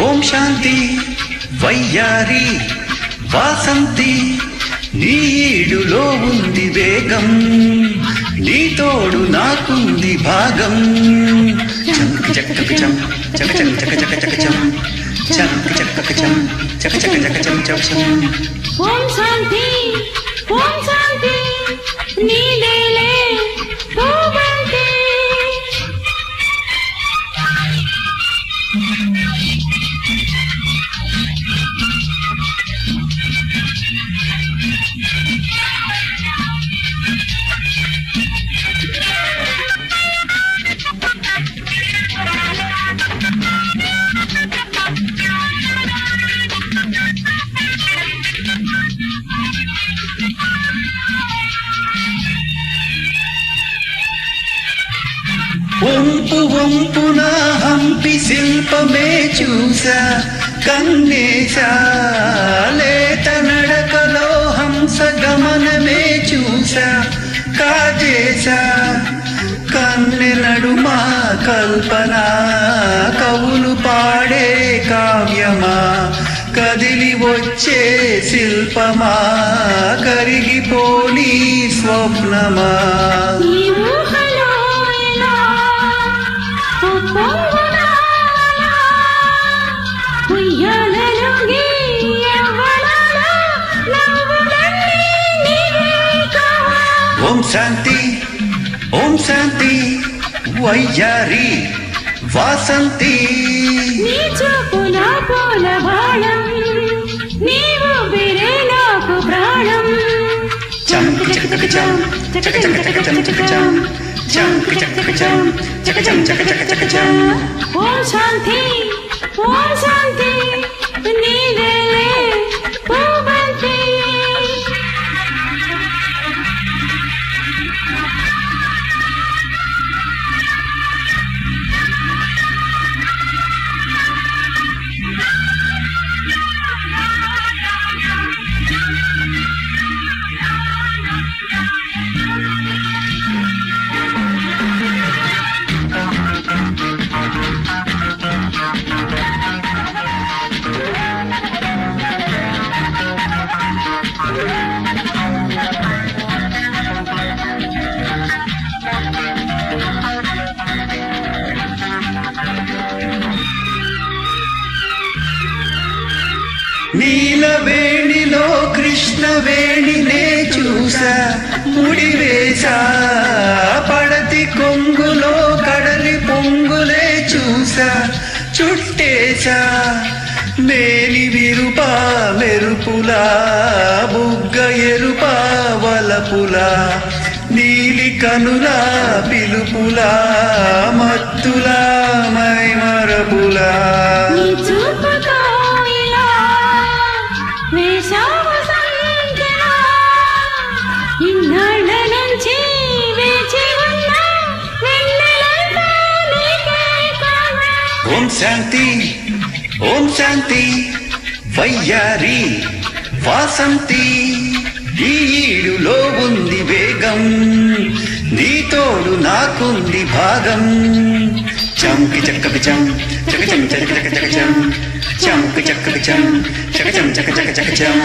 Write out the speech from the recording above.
ఓం శాంతి వయ్యారి వాసంతి నీ ఈడులో ఉంది వేగం నీ తోడు నాకుంది భాగం చంకి చక్కకి చం చక చక చక చక చక చం చంకి చక్కకి చం చక చక చక చం చం చం. ఓం శాంతి నీలేలే భూవంతి. వంపున హంపి శిల్పమే చూసా కన్నేశా లేత నడకలో హంస గమనమే చూసా కాజేశా కన్నె నడుమా కల్పన కవులు పాడే కావ్యమా కదిలి వచ్చే శిల్పమా కరిగిపోని స్వప్నమా. ఓం శాంతి వయ్యారి వాసంతి నీ చూపుల పూల బాణం నీవు బిరే నాకు ప్రాణం. చంకి చక్కకి చం చక చక చక చం చక చం చంకి చక్కకి చం చక చం చక చక చక చం. ఓం శాంతి నీవేలే భూవంతి. నీలవేణిలో కృష్ణవేణినే చూసా ముడివేశా పడతి కొంగులో కడలి పొంగులే చూసా చుట్టేశా మేలి విరుపా మెరుపులా బుగ్గ ఎరుపా వలపులా నీలి కనులా పిలుపులా మత్తులా మైమరపులా. ఓం శాంతి వయ్యారి వాసంతి ఈ ఈడులో ఉంది వేగం నీ తోడు నాకుంది భాగం చంకి చక్కకి చం చక చం చక చక చక చం చంకి చక్కకి చం చక చం చక చక చక చం.